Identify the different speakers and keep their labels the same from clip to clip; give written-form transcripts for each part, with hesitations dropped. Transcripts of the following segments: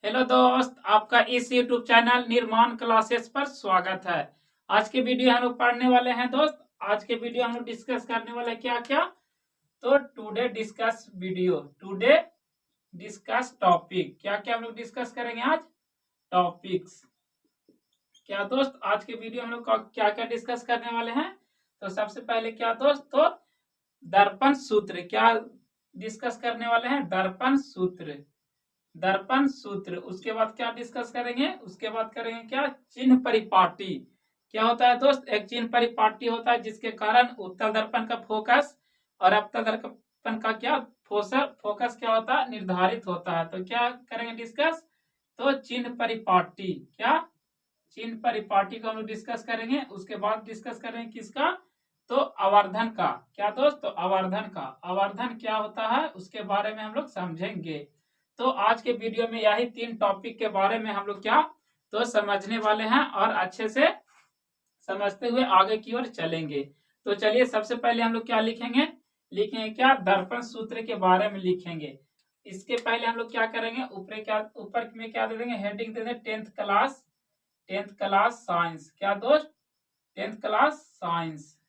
Speaker 1: Hello दोस्त, आपका इस YouTube चैनल निर्माण क्लासेस पर स्वागत है। आज के वीडियो हम लोग पढ़ने वाले हैं दोस्त। आज के वीडियो हम लोग डिस्कस करने वाले हैं क्या क्या। तो टुडे डिस्कस टॉपिक, क्या क्या हम लोग डिस्कस करेंगे आज। टॉपिक्स क्या दोस्त, आज के वीडियो हम लोग क्या क्या डिस्कस करने वाले हैं। तो सबसे पहले क्या दोस्त, तो दर्पण सूत्र क्या डिस्कस करने वाले हैं। दर्पण सूत्र। उसके बाद क्या डिस्कस करेंगे, उसके बाद करेंगे क्या, चिन्ह परिपाटी। क्या होता है दोस्त, एक चिन्ह परिपाटी होता है जिसके कारण उत्तल दर्पण का फोकस और अवतल दर्पण का क्या फोकस क्या होता है, निर्धारित होता है। तो क्या करेंगे डिस्कस, तो चिन्ह परिपाटी। क्या चिन्ह परिपाटी को हम लोग डिस्कस करेंगे। उसके बाद डिस्कस करेंगे किसका, तो आवर्धन का। क्या दोस्त, तो आवर्धन क्या होता है उसके बारे में हम लोग समझेंगे। तो आज के वीडियो में यही 3 टॉपिक के बारे में हम लोग क्या तो समझने वाले हैं और अच्छे से समझते हुए आगे की ओर चलेंगे। तो चलिए सबसे पहले हम लोग क्या लिखेंगे क्या, दर्पण सूत्र के बारे में लिखेंगे। इसके पहले हम लोग क्या करेंगे, ऊपर में क्या दे देंगे, हेडिंग दे देंगे 10th क्लास साइंस। क्या दोस्त, 10th class science.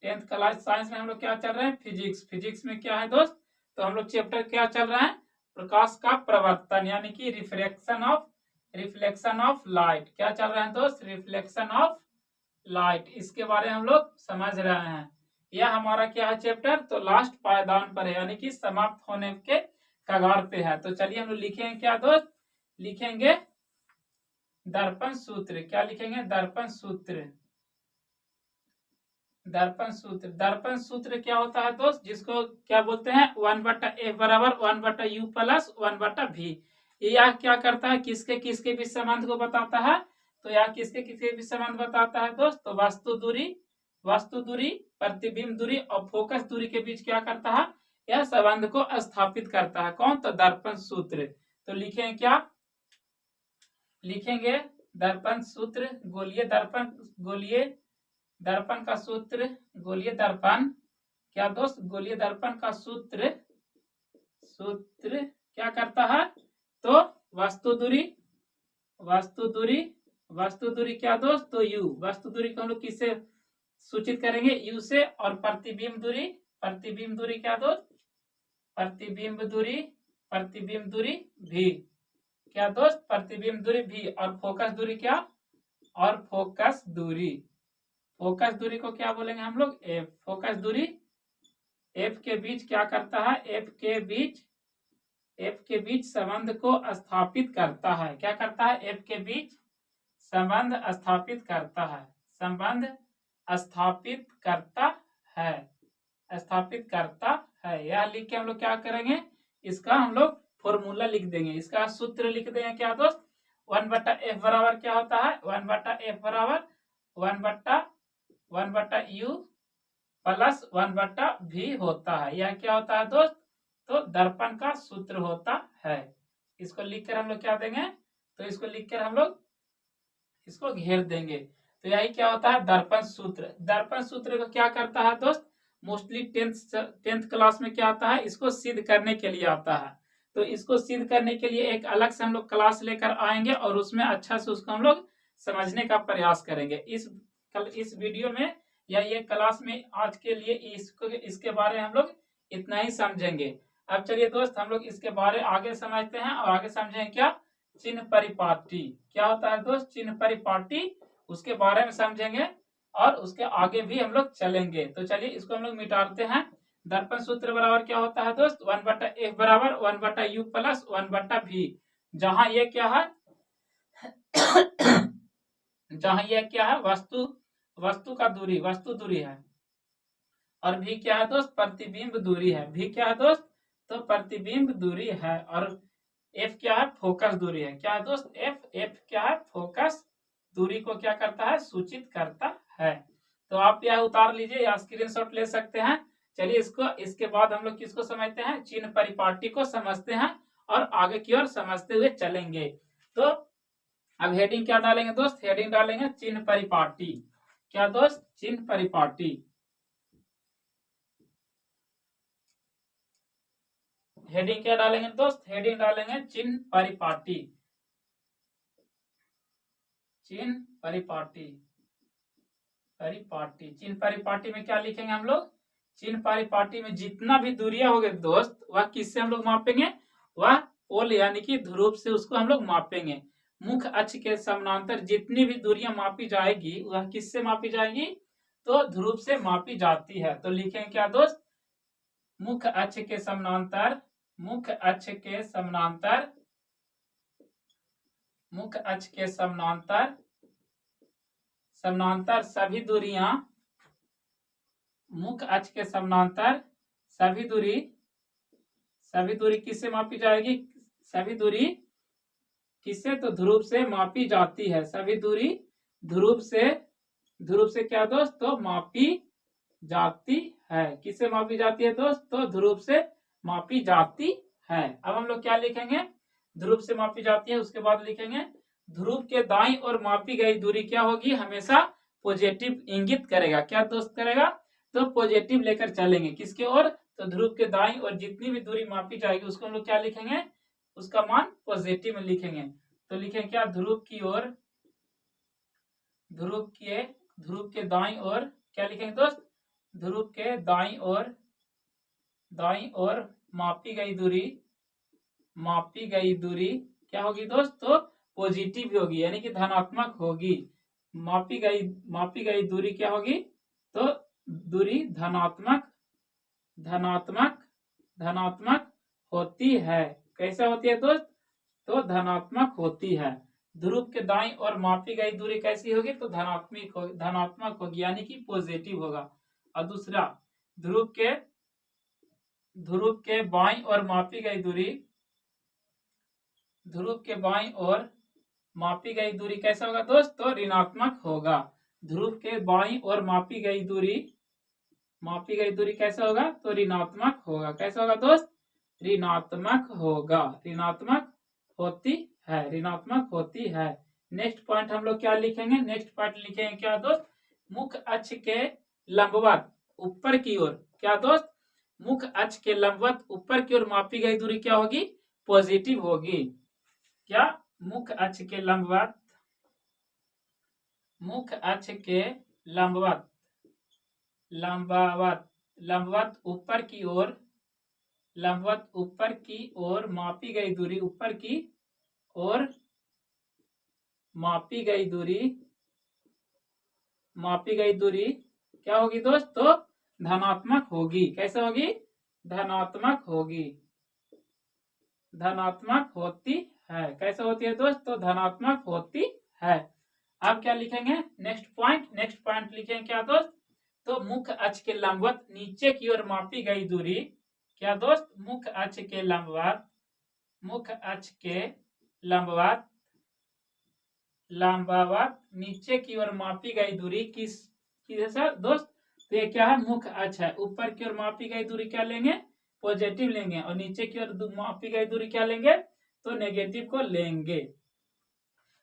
Speaker 1: 10th class science में हम लोग क्या चल रहे हैं, फिजिक्स में क्या है दोस्त, तो हम लोग चैप्टर क्या चल रहा है, प्रकाश का प्रवर्तन यानी कि रिफ्लेक्शन ऑफ लाइट। क्या चल रहा है दोस्त, रिफ्लेक्शन ऑफ लाइट। इसके बारे में हम लोग समझ रहे हैं। यह हमारा क्या है चैप्टर, तो लास्ट पायदान पर है यानी कि समाप्त होने के कगार पे है। तो चलिए हम लोग लिखेंगे क्या दोस्त, लिखेंगे दर्पण सूत्र। क्या लिखेंगे, दर्पण सूत्र। दर्पण सूत्र क्या होता है दोस्त, जिसको क्या बोलते हैं, 1/f बराबर 1/u प्लस 1/v। यह क्या करता है, किसके किसके बीच संबंध को बताता है। तो यह किसके किसके बीच संबंध बताता है दोस्त, तो वस्तु दूरी प्रतिबिंब दूरी और फोकस दूरी के बीच क्या करता है, यह संबंध को स्थापित करता है। कौन, तो दर्पण सूत्र। तो लिखेंगे क्या, लिखेंगे दर्पण सूत्र। गोलीय दर्पण का सूत्र, गोलीय दर्पण। क्या दोस्त, गोलीय दर्पण का सूत्र क्या करता है, तो वस्तु दूरी क्या दोस्त, तो u। वस्तु दूरी को हम लोग किससे सूचित करेंगे, u से। और प्रतिबिंब दूरी क्या दोस्त, प्रतिबिंब दूरी v। क्या दोस्त, प्रतिबिंब दूरी v। और फोकस दूरी क्या, और फोकस दूरी को क्या बोलेंगे हम लोग, f। फोकस दूरी f के बीच क्या करता है, f के बीच संबंध को स्थापित करता है। क्या करता है, f के बीच संबंध स्थापित करता है, स्थापित करता है। यह लिख के हम लोग क्या करेंगे, इसका हम लोग फॉर्मूला लिख देंगे, इसका सूत्र लिख देंगे। क्या दोस्त, 1/f बराबर क्या होता है, 1/f बराबर 1/u प्लस 1/v होता है। यह क्या होता है दोस्त, तो दर्पण का सूत्र होता है। इसको लिखकर हम लोग क्या देंगे, तो इसको लिखकर हम लोग इसको घेर देंगे। तो यही क्या होता है, दर्पण सूत्र। दर्पण सूत्र को क्या करता है दोस्त, मोस्टली 10th क्लास में क्या आता है, इसको सिद्ध करने के लिए आता है। तो इसको सिद्ध करने के लिए एक अलग से हम लोग क्लास लेकर आएंगे और उसमें अच्छा से उसको हम लोग समझने का प्रयास करेंगे। इस वीडियो में या ये क्लास में आज के लिए इसके बारे में हम लोग इतना ही समझेंगे। अब चलिए दोस्त, हम लोग इसके बारे आगे समझते हैं और आगे समझेंगे क्या, चिन्ह परिपाटी। क्या होता है दोस्त, चिन्ह परिपाटी, उसके बारे में समझेंगे और उसके आगे भी हम लोग चलेंगे। तो चलिए इसको हम लोग मिटाते हैं। दर्पण सूत्र बराबर क्या होता है दोस्त, 1/f बराबर 1/u प्लस 1/v। जहां ये क्या है जहां ये क्या है, वस्तु दूरी है। और भी क्या है दोस्त, प्रतिबिंब दूरी है। भी क्या है दोस्त, तो प्रतिबिंब दूरी है। और एफ क्या है, फोकस दूरी है। क्या है दोस्त, एफ क्या है, फोकस दूरी को क्या करता है, सूचित करता है। तो आप यह उतार लीजिए या स्क्रीनशॉट ले सकते हैं। चलिए इसके बाद हम लोग किसको समझते हैं, चिन्ह परिपाटी को समझते हैं और आगे की ओर समझते हुए चलेंगे। तो अब हेडिंग क्या डालेंगे दोस्त, हेडिंग डालेंगे चिन्ह परिपाटी। क्या दोस्त, चिन्ह परिपाटी। हेडिंग क्या डालेंगे दोस्त? हेडिंग डालेंगे चिन्ह परिपाटी। चिन्ह परिपाटी। परिपाटी चिन्ह परिपाटी में क्या लिखेंगे हम लोग? चिन्ह परिपाटी में जितना भी दूरियां होगी दोस्त, वह किससे हम लोग मापेंगे? वह पोल यानी कि ध्रुव से उसको हम लोग मापेंगे। मुख्य अक्ष के समानांतर जितनी भी दूरियां मापी जाएगी वह किससे मापी जाएगी? तो ध्रुव से मापी जाती है। तो लिखेंगे क्या दोस्त? मुख्य अक्ष के समानांतर, मुख्य अक्ष के समानांतर, मुख्य अक्ष के समानांतर, समानांतर सभी दूरियां, मुख्य अक्ष के समानांतर सभी दूरी, सभी दूरी किससे मापी जाएगी? सभी दूरी किससे? तो ध्रुव से मापी जाती है। सभी दूरी ध्रुव से, ध्रुव से क्या दोस्त? तो मापी जाती है। किससे मापी जाती है दोस्त? तो ध्रुव से मापी जाती है। अब हम लोग क्या लिखेंगे? ध्रुव से मापी जाती है। उसके बाद लिखेंगे ध्रुव के दाईं ओर मापी गई दूरी क्या होगी? हमेशा पॉजिटिव इंगित करेगा। क्या दोस्त करेगा? तो पॉजिटिव लेकर चलेंगे। किसके ओर? तो ध्रुव के दाईं ओर जितनी भी दूरी मापी जाएगी उसको हम लोग क्या लिखेंगे? उसका मान पॉजिटिव में लिखेंगे। तो लिखेंगे क्या? ध्रुव की ओर, ध्रुव के दाईं ओर क्या लिखेंगे दोस्त? ध्रुव के दाईं ओर, दाईं ओर मापी गई दूरी, मापी गई दूरी क्या होगी दोस्त? तो पॉजिटिव होगी यानी कि धनात्मक होगी। मापी गई दूरी क्या होगी? तो दूरी धनात्मक, धनात्मक, धनात्मक होती है। कैसा होती है दोस्त? तो धनात्मक होती है। ध्रुव के दाईं ओर मापी गई दूरी कैसी होगी? तो धनात्मक होगी यानी कि पॉजिटिव होगा। और दूसरा ध्रुव के बाईं ओर मापी गई दूरी, ध्रुव के बाईं ओर मापी गई दूरी कैसा होगा दोस्त? तो ऋणात्मक होगा। ध्रुव के बाईं ओर मापी गई दूरी, मापी गई दूरी कैसा होगा? तो ऋणात्मक होगा। कैसा होगा दोस्त? ऋणात्मक होगा। ऋणात्मक होती है, ऋणात्मक होती है। नेक्स्ट पॉइंट हम लोग क्या लिखेंगे? नेक्स्ट पॉइंट लिखेंगे क्या दोस्त? मुख्य अक्ष के लंबवत ऊपर की ओर क्या दोस्त? मुख्य अक्ष के लंबवत ऊपर की ओर मापी गई दूरी क्या होगी? पॉजिटिव होगी। क्या? मुख्य अक्ष के लंबवत, मुख्य अक्ष के लंबवत, लंबवत, लंबवत ऊपर की ओर, लंबवत ऊपर की ओर मापी गई दूरी, ऊपर की ओर मापी गई दूरी, मापी गई दूरी क्या होगी दोस्त? तो धनात्मक होगी। कैसे होगी? धनात्मक होगी, धनात्मक होती है। कैसे होती है दोस्त? तो धनात्मक होती है। अब क्या लिखेंगे? नेक्स्ट पॉइंट, नेक्स्ट पॉइंट लिखेंगे क्या दोस्त? तो मुख्य अक्ष के लंबवत नीचे की ओर मापी गई दूरी क्या दोस्त? मुख्य अक्ष के लंबवत, मुख्य अक्ष के लंबवत, लंबवत नीचे की ओर मापी गई दूरी किस दोस्त? तो ये क्या है? मुख्य अक्ष है। ऊपर की ओर मापी गई दूरी क्या लेंगे? पॉजिटिव लेंगे। और नीचे की ओर मापी गई दूरी क्या लेंगे? तो नेगेटिव को लेंगे।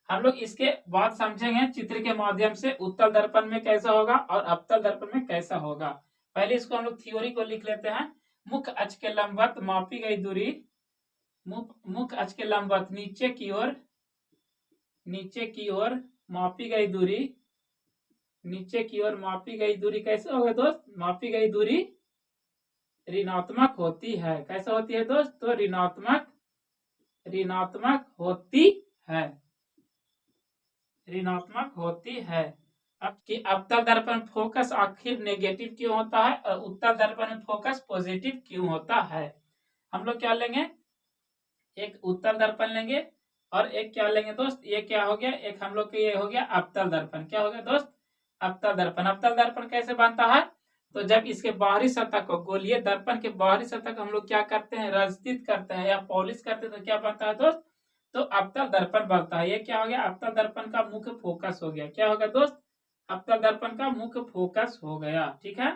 Speaker 1: हम लोग इसके बाद समझेंगे चित्र के माध्यम से उत्तल दर्पण में कैसा होगा और अवतल दर्पण में कैसा होगा। पहले इसको हम लोग थ्योरी को लिख लेते हैं। मुख्य अक्ष के लंबवत मापी गई दूरी, मुख्य अक्ष के लंबवत नीचे की ओर, नीचे की ओर मापी गई दूरी, नीचे की ओर मापी गई दूरी कैसे होगा दोस्त? मापी गई दूरी ऋणात्मक होती है। कैसा होती है दोस्त? तो ऋणात्मक, ऋणात्मक होती है, ऋणात्मक होती है। अब कि अवतल दर्पण फोकस आखिर नेगेटिव क्यों होता है और उत्तल दर्पण में फोकस पॉजिटिव क्यों होता है? हम लोग क्या लेंगे? एक उत्तल दर्पण लेंगे और एक क्या लेंगे दोस्त? ये क्या हो गया? एक हम लोग के ये हो गया अवतल दर्पण। क्या हो गया दोस्त? अवतल दर्पण। अवतल दर्पण कैसे बनता है? तो जब इसके बाहरी सतह को, गोलीय दर्पण के बाहरी सतह को हम लोग क्या करते हैं? रंजित करते हैं या पॉलिश करते हैं तो क्या बनता है दोस्त? तो अवतल दर्पण बनता है। ये क्या हो गया? अवतल दर्पण का मुख्य फोकस हो गया। क्या होगा दोस्त? अवतल दर्पण का मुख्य फोकस हो गया। ठीक है।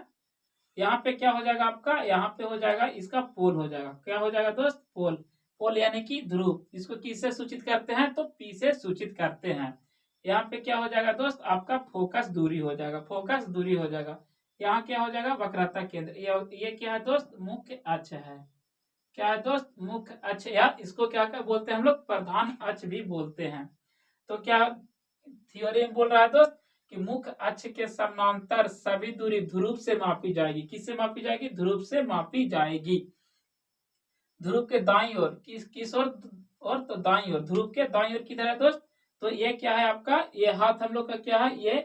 Speaker 1: यहाँ पे क्या हो जाएगा आपका? यहाँ पे हो जाएगा इसका पोल हो जाएगा। क्या हो जाएगा दोस्त? पोल। पोल यानी कि ध्रुव। इसको किससे सूचित करते हैं? तो पी से सूचित करते हैं। यहाँ पे क्या हो जाएगा दोस्त? आपका फोकस दूरी हो जाएगा, फोकस दूरी हो जाएगा। यहाँ क्या हो जाएगा? वक्रता केंद्र। ये क्या है दोस्त? मुख्य अक्ष है। क्या है दोस्त, मुख्य अक्ष, या इसको क्या क्या बोलते हैं हम लोग, प्रधान अक्ष भी बोलते हैं। तो क्या थ्योरी में बोल रहा है दोस्त कि मुख्य अक्ष के समानांतर सभी दूरी ध्रुव से मापी जाएगी। किससे मापी जाएगी, ध्रुव से मापी जाएगी। ध्रुव के दाईं ओर, किस ओर, और तो दाईं ओर, ध्रुव के दाईं ओर किधर है दोस्त, तो ये क्या है आपका, ये हाथ हम लोग का क्या है, ये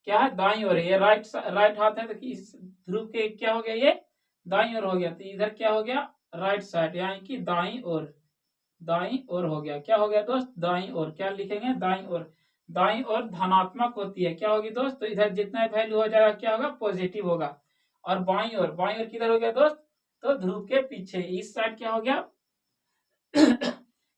Speaker 1: क्या है, दाईं ओर है, ये राइट हाथ है, तो इस ध्रुव के क्या हो गया, ये दाईं ओर हो गया, तो इधर क्या हो गया, राइट साइड, यानी कि दाईं ओर, दाईं ओर हो गया, क्या हो गया दोस्त, दाईं ओर, क्या लिखेंगे, दाईं ओर। दाईं ओर धनात्मक होती है, क्या होगी दोस्त, तो इधर जितना वैल्यू हो जाएगा क्या होगा, पॉजिटिव होगा। और बाईं ओर, बाईं ओर किधर हो गया दोस्त, तो ध्रुव के पीछे इस साइड क्या हो गया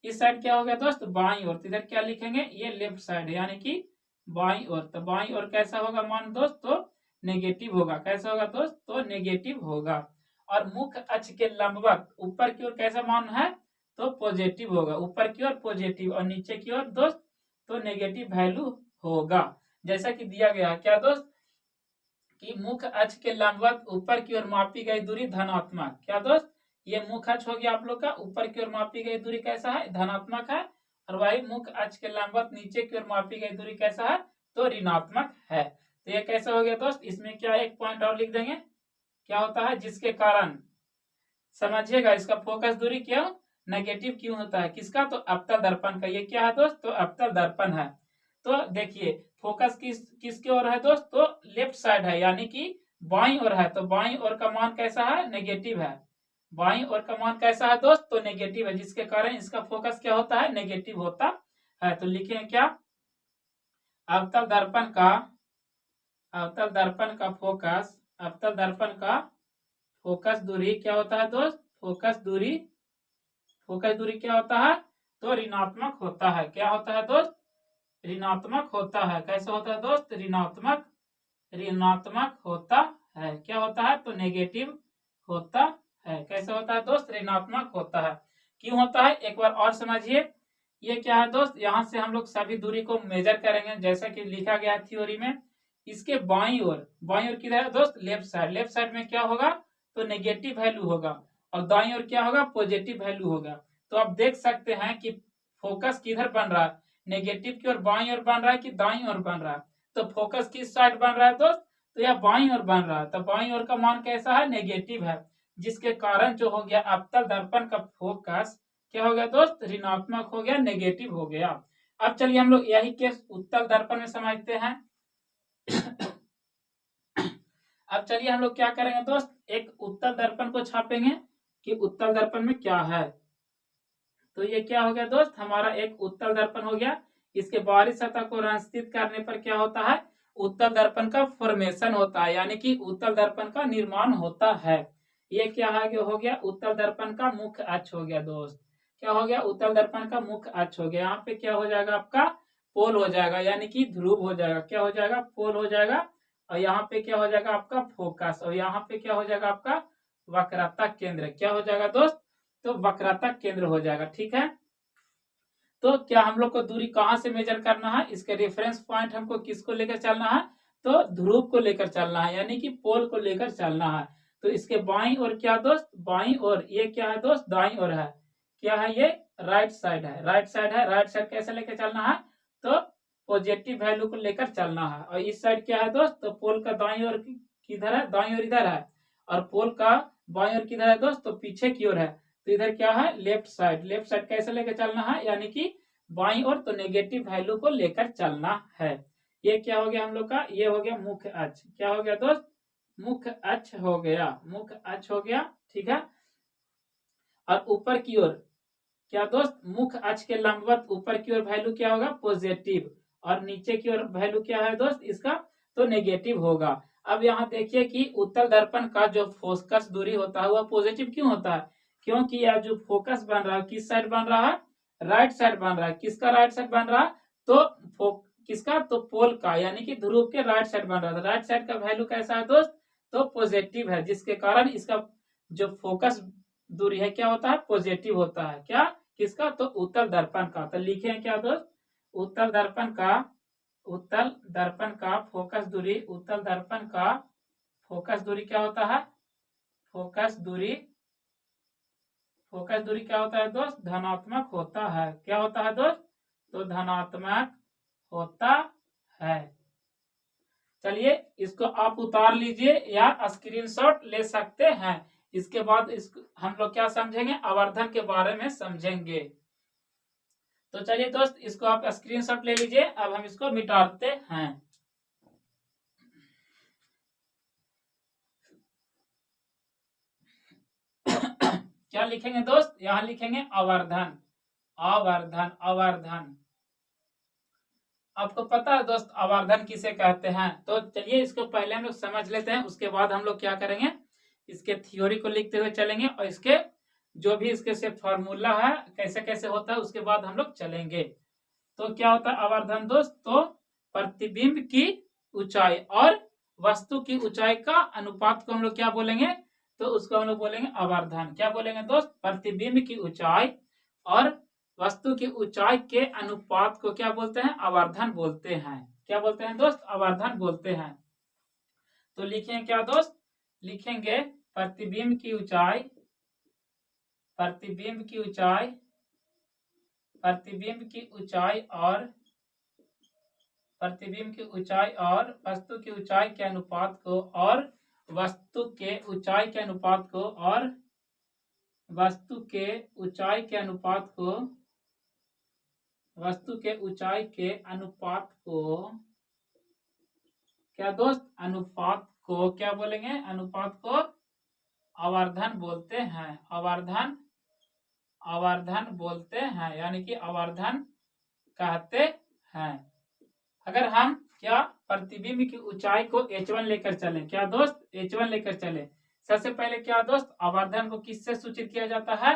Speaker 1: इस साइड क्या हो गया दोस्त, बाईं ओर, तो इधर क्या लिखेंगे, ये लेफ्ट साइड, यानी कि बाईं ओर। तो बाईं ओर कैसा होगा मान दोस्त, तो नेगेटिव होगा, कैसा होगा दोस्त, तो नेगेटिव होगा। और मुख्य अक्ष के लंबवत ऊपर की ओर कैसा मान है, तो पॉजिटिव होगा, ऊपर की ओर पॉजिटिव और नीचे की ओर दोस्त तो नेगेटिव वैल्यू होगा। जैसा कि दिया गया है क्या दोस्त, कि मुख्य अक्ष के लंबवत ऊपर की ओर मापी गई दूरी धनात्मक, क्या दोस्त, ये मुख्य अक्ष हो गया आप लोग का, ऊपर की ओर मापी गई दूरी कैसा है, धनात्मक है। और वही मुख्य अक्ष के लंबवत नीचे की ओर मापी गई दूरी कैसा है, तो ऋणात्मक है। तो ये कैसा हो गया दोस्त, इसमें क्या एक पॉइंट और लिख देंगे, क्या होता है, जिसके कारण समझिएगा इसका फोकस दूरी क्यों नेगेटिव क्यों होता है, किसका, तो अवतल दर्पण का। ये क्या है दोस्त, तो अवतल दर्पण है। तो देखिए फोकस किसके ओर है दोस्त, तो लेफ्ट साइड है, यानी कि बाईं ओर है, तो बाईं ओर का मान कैसा है, नेगेटिव है। बाईं ओर का मान कैसा है दोस्त, तो नेगेटिव है, जिसके कारण इसका फोकस क्या होता है, नेगेटिव होता है। तो लिखे क्या, अवतल दर्पण का, अवतल दर्पण का फोकस, अवतल दर्पण का फोकस दूरी क्या होता है दोस्त, फोकस दूरी, फोकस दूरी क्या होता है, तो ऋणात्मक होता है। क्या होता है दोस्त, ऋणात्मक होता है। कैसे होता है दोस्त, ऋणात्मक, ऋणात्मक होता है। क्या होता है, तो नेगेटिव होता है। कैसे होता है दोस्त, ऋणात्मक होता है। क्यों होता है, एक बार और समझिए। ये क्या है दोस्त, यहाँ से हम लोग सभी दूरी को मेजर करेंगे, जैसा कि लिखा गया थ्योरी में। इसके बाईं ओर, बाईं ओर किधर है दोस्त, लेफ्ट साइड, लेफ्ट साइड में क्या होगा, तो नेगेटिव वैल्यू होगा। और दाईं ओर क्या होगा, पॉजिटिव वैल्यू होगा। तो आप देख सकते हैं कि फोकस किधर बन रहा है, नेगेटिव की ओर बाईं ओर बन रहा है कि दाईं ओर बन रहा है। तो फोकस किस साइड बन रहा है दोस्त, तो यह बाईं ओर बन रहा है। तो बाईं ओर का मान कैसा है, नेगेटिव है, जिसके कारण जो हो गया अवतल दर्पण का फोकस क्या हो गया दोस्त, ऋणात्मक हो गया, नेगेटिव हो गया। अब चलिए हम लोग यही केस उत्तल दर्पण में समझते हैं। अब चलिए हम लोग क्या करेंगे दोस्त, एक उत्तल दर्पण को छापेंगे कि उत्तल दर्पण में क्या है। तो ये क्या हो गया दोस्त, हमारा एक उत्तल दर्पण हो गया। इसके बाहरी सतह को रंजित करने पर क्या होता है, उत्तल दर्पण का फॉर्मेशन होता है, यानी कि उत्तल दर्पण का निर्माण होता है। ये क्या हो गया, उत्तल दर्पण का मुख्य अक्ष हो गया दोस्त। क्या हो गया, उत्तल दर्पण का मुख्य अक्ष हो गया। यहाँ पे क्या हो जाएगा आपका, पोल हो जाएगा, यानी कि ध्रुव हो जाएगा। क्या हो जाएगा, पोल हो जाएगा। और यहाँ पे क्या हो जाएगा आपका फोकस, और यहाँ पे क्या हो जाएगा आपका वक्रता केंद्र। क्या हो जाएगा दोस्त, तो वक्रता केंद्र हो जाएगा। ठीक है, तो क्या हम लोग को दूरी कहाँ से मेजर करना है, इसके रेफरेंस पॉइंट हमको किसको लेकर चलना है, तो ध्रुव को लेकर चलना है, यानी कि पोल को लेकर चलना है। तो इसके बाईं ओर क्या दोस्त, बाईं ओर, ये क्या है दोस्त, दाईं ओर है। क्या है, ये राइट साइड है, राइट साइड है। राइट साइड कैसे लेकर चलना है, तो पॉजिटिव वैल्यू को लेकर चलना है। और इस साइड क्या है दोस्त, तो पोल का दाईं ओर किधर है, दाईं ओर इधर है। और पोल का बाईं ओर किधर है दोस्त, तो पीछे की ओर है। तो इधर क्या है, लेफ्ट साइड, लेफ्ट साइड कैसे लेकर चलना है, यानी कि बाईं ओर, तो नेगेटिव वैल्यू को लेकर चलना है। ये क्या हो गया हम लोग का, ये हो गया मुख्य अक्ष। क्या हो गया दोस्त, मुख्य अक्ष हो गया, मुख्य अक्ष हो गया। ठीक है, और ऊपर की ओर क्या दोस्त, मुख्य अक्ष के लंबवत ऊपर की ओर वैल्यू क्या होगा, पॉजिटिव। और नीचे की ओर वैल्यू क्या है दोस्त इसका, तो नेगेटिव होगा। अब यहाँ देखिए कि उत्तल दर्पण का जो फोकस दूरी होता है वह पॉजिटिव क्यों होता है, क्योंकि यह जो फोकस बन रहा है किस साइड बन रहा है, राइट साइड बन रहा है। किसका राइट साइड बन रहा है, तो किसका, तो पोल का, यानी कि ध्रुव के राइट साइड बन रहा है। राइट साइड का वैल्यू कैसा है दोस्त, तो पॉजिटिव है, जिसके कारण इसका जो फोकस दूरी है क्या होता है, पॉजिटिव होता है। क्या, किसका, तो उत्तल दर्पण का। तो लिखे क्या दोस्त, उत्तल दर्पण का, उत्तल दर्पण का फोकस दूरी, उत्तल दर्पण का फोकस दूरी क्या होता है, फोकस दूरी, फोकस दूरी क्या होता है दोस्त, धनात्मक होता है। क्या होता है दोस्त, तो धनात्मक होता है। चलिए इसको आप उतार लीजिए या स्क्रीनशॉट ले सकते हैं। इसके बाद हम लोग क्या समझेंगे, आवर्धन के बारे में समझेंगे। तो चलिए दोस्त इसको आप स्क्रीनशॉट ले लीजिए। अब हम इसको मिटाते हैं। क्या लिखेंगे दोस्त, यहां लिखेंगे आवर्धन। आवर्धन आवर्धन आपको पता है दोस्त आवर्धन किसे कहते हैं? तो चलिए इसको पहले हम लोग समझ लेते हैं, उसके बाद हम लोग क्या करेंगे, इसके थ्योरी को लिखते हुए चलेंगे और इसके जो भी इसके से फॉर्मूला है कैसे कैसे होता है उसके बाद हम लोग चलेंगे। तो क्या होता है आवर्धन दोस्त, तो प्रतिबिंब की ऊंचाई और वस्तु की ऊंचाई का अनुपात को हम लोग क्या बोलेंगे, तो उसको हम लोग बोलेंगे आवर्धन। क्या बोलेंगे दोस्त, प्रतिबिंब की ऊंचाई और वस्तु की ऊंचाई के अनुपात को क्या बोलते हैं, आवर्धन बोलते हैं। क्या बोलते हैं दोस्त, आवर्धन बोलते हैं। तो लिखेंगे क्या दोस्त, लिखेंगे प्रतिबिंब की ऊंचाई, प्रतिबिंब की ऊंचाई, प्रतिबिंब की ऊंचाई और प्रतिबिंब की ऊंचाई और वस्तु की ऊंचाई के अनुपात को, और वस्तु के ऊंचाई के अनुपात को, और वस्तु के ऊंचाई के अनुपात को, वस्तु के ऊंचाई के अनुपात को क्या दोस्त, अनुपात को क्या बोलेंगे, अनुपात को आवर्धन बोलते हैं। आवर्धन, आवर्धन बोलते हैं, यानी कि आवर्धन कहते हैं। अगर हम क्या प्रतिबिंब की ऊंचाई को h1 लेकर चले, क्या दोस्त h1 लेकर चले, सबसे पहले क्या दोस्त आवर्धन को किससे सूचित किया जाता है,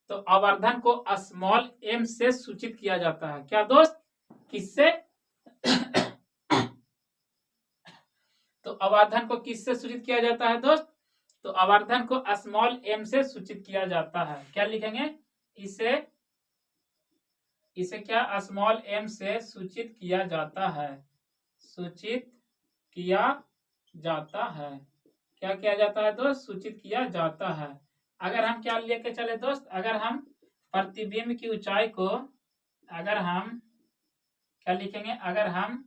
Speaker 1: तो आवर्धन को स्मॉल m से सूचित किया जाता है। क्या दोस्त, किससे तो आवर्धन को किससे सूचित किया जाता है दोस्त, तो आवर्धन को स्मॉल m से सूचित किया जाता है। क्या लिखेंगे, इसे इसे क्या स्मॉल m से सूचित किया जाता है, सूचित किया जाता है। क्या किया जाता है दोस्त, सूचित किया जाता है। अगर हम क्या लेके चले दोस्त, अगर हम प्रतिबिंब की ऊंचाई को, अगर हम क्या लिखेंगे, अगर हम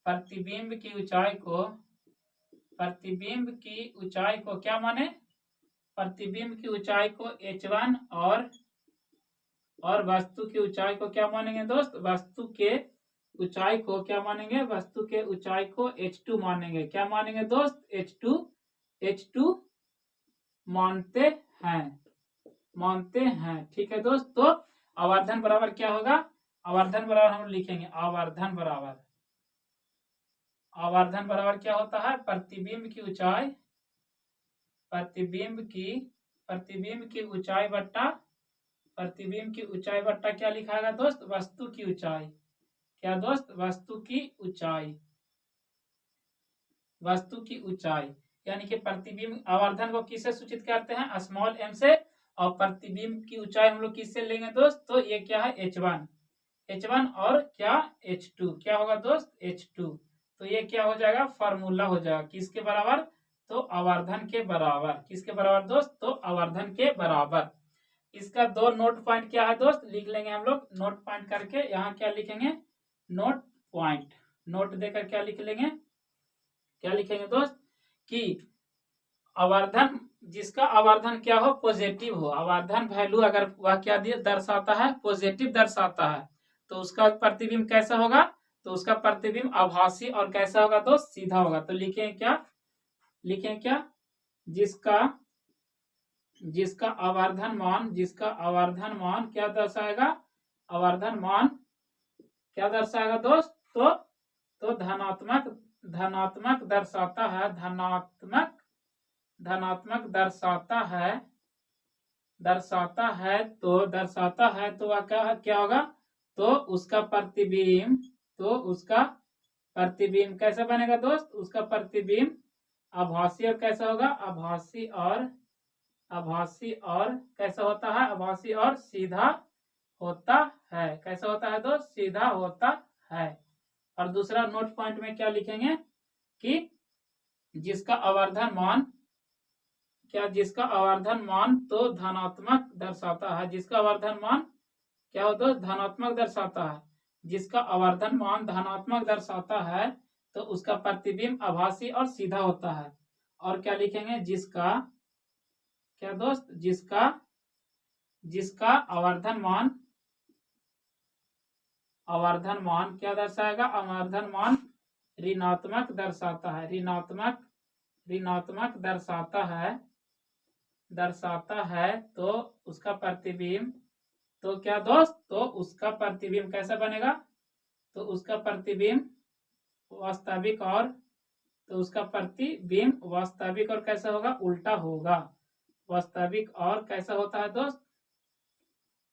Speaker 1: प्रतिबिंब की ऊंचाई को, प्रतिबिंब की ऊंचाई को क्या माने, प्रतिबिंब की ऊंचाई को h1 और वस्तु की ऊंचाई को क्या मानेंगे दोस्त, वस्तु के ऊंचाई को क्या मानेंगे, वस्तु के ऊंचाई को h2 मानेंगे। क्या मानेंगे दोस्त, h2 मानते हैं, मानते हैं। ठीक है दोस्त, तो आवर्धन बराबर क्या होगा, आवर्धन बराबर हम लिखेंगे, आवर्धन बराबर, आवर्धन बराबर क्या होता है, प्रतिबिंब की ऊंचाई, प्रतिबिंब की ऊंचाई बट्टा, प्रतिबिंब की ऊंचाई बट्टा क्या लिखाएगा दोस्त, वस्तु की ऊंचाई। क्या दोस्त, वस्तु की ऊंचाई, वस्तु की ऊंचाई, यानी कि प्रतिबिंब आवर्धन को किससे सूचित करते हैं, स्मॉल m से, और प्रतिबिंब की ऊंचाई हम लोग किससे लेंगे दोस्त, तो ये क्या है h1, h1 और क्या h2, क्या होगा दोस्त h2। तो ये क्या हो जाएगा, फार्मूला हो जाएगा किसके बराबर, तो आवर्धन के बराबर। किसके बराबर दोस्त, तो आवर्धन के बराबर। इसका दो नोट पॉइंट क्या है दोस्त, लिख लेंगे हम लोग नोट पॉइंट करके। यहाँ क्या लिखेंगे, नोट पॉइंट, नोट देकर क्या लिख लेंगे, क्या लिखेंगे दोस्त, कि आवर्धन, जिसका आवर्धन क्या हो, पॉजिटिव हो, आवर्धन वैल्यू अगर वह क्या दर्शाता है, पॉजिटिव दर्शाता है, तो उसका प्रतिबिंब कैसा होगा, तो उसका प्रतिबिंब आभासी और कैसा होगा दोस्त, सीधा होगा। तो लिखें क्या, लिखें क्या, जिसका जिसका आवर्धन मान, जिसका आवर्धन मान क्या दर्शाएगा, आवर्धन मान क्या दर्शाएगा दोस्त, तो धनात्मक, धनात्मक दर्शाता है, धनात्मक, धनात्मक दर्शाता है, दर्शाता है, तो दर्शाता है तो वह क्या होगा, तो उसका प्रतिबिंब, तो उसका प्रतिबिंब कैसा बनेगा दोस्त, उसका प्रतिबिंब आभासी और कैसा होगा, आभासी और, आभासी और कैसा होता है, आभासी और सीधा होता है। कैसा होता है दोस्त, सीधा होता है। और दूसरा नोट पॉइंट में क्या लिखेंगे, कि जिसका आवर्धन मान क्या जिसका आवर्धन मान तो धनात्मक दर्शाता है, जिसका आवर्धन मान क्या हो दोस्त धनात्मक दर्शाता है, जिसका आवर्धन मान धनात्मक दर्शाता है तो उसका प्रतिबिंब आभासी और सीधा होता है। और क्या लिखेंगे जिसका क्या दोस्त जिसका आवर्धन मान क्या दर्शाएगा, आवर्धन मान ऋणात्मक दर्शाता है, ऋणात्मक दर्शाता है तो उसका प्रतिबिंब तो क्या दोस्त तो उसका प्रतिबिंब कैसा बनेगा, तो उसका प्रतिबिंब वास्तविक और तो उसका प्रतिबिंब वास्तविक और कैसा होगा उल्टा होगा, वास्तविक और कैसा होता है दोस्त,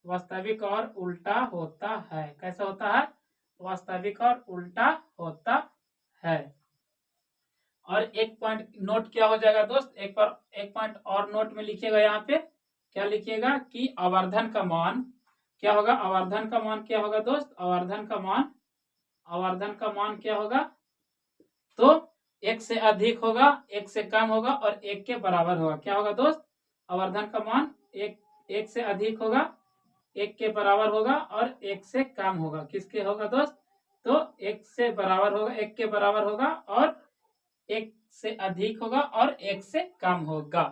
Speaker 1: वास्तविक और उल्टा होता है, कैसा होता है वास्तविक और उल्टा होता है। और एक पॉइंट नोट क्या हो जाएगा दोस्त, एक पॉइंट और नोट में लिखिएगा, यहाँ पे क्या लिखिएगा कि आवर्धन का मान क्या होगा, आवर्धन का मान क्या होगा दोस्त, आवर्धन का मान क्या होगा, तो एक से अधिक होगा, एक से कम होगा और एक के बराबर होगा। क्या होगा दोस्त, आवर्धन का मान एक से अधिक होगा, एक के बराबर होगा और एक से कम होगा। किसके होगा दोस्त, तो एक से बराबर होगा, एक के बराबर होगा और एक से अधिक होगा और एक से कम होगा।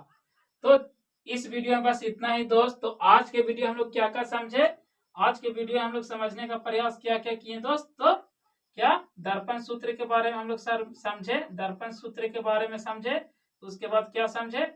Speaker 1: तो इस वीडियो में बस इतना ही दोस्त। तो आज के वीडियो हम लोग क्या क्या समझे, आज के वीडियो हम लोग समझने का प्रयास क्या क्या किए दोस्त, तो क्या दर्पण सूत्र के बारे में हम लोग सर समझे, दर्पण सूत्र के बारे में समझे, उसके बाद क्या समझे,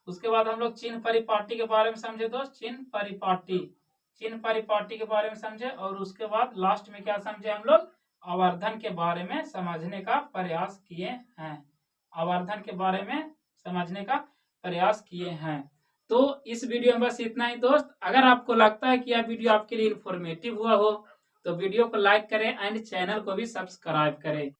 Speaker 1: उसके बाद हम लोग चिन्ह परिपाटी के बारे में समझे दोस्त, चिन्ह परिपाटी के बारे में समझे, और उसके बाद लास्ट में क्या समझे हम लोग आवर्धन के बारे में समझने का प्रयास किए हैं, आवर्धन के बारे में समझने का प्रयास किए हैं। तो इस वीडियो में बस इतना ही दोस्त। अगर आपको लगता है कि यह वीडियो आपके लिए इंफॉर्मेटिव हुआ हो तो वीडियो को लाइक करें एंड चैनल को भी सब्सक्राइब करें।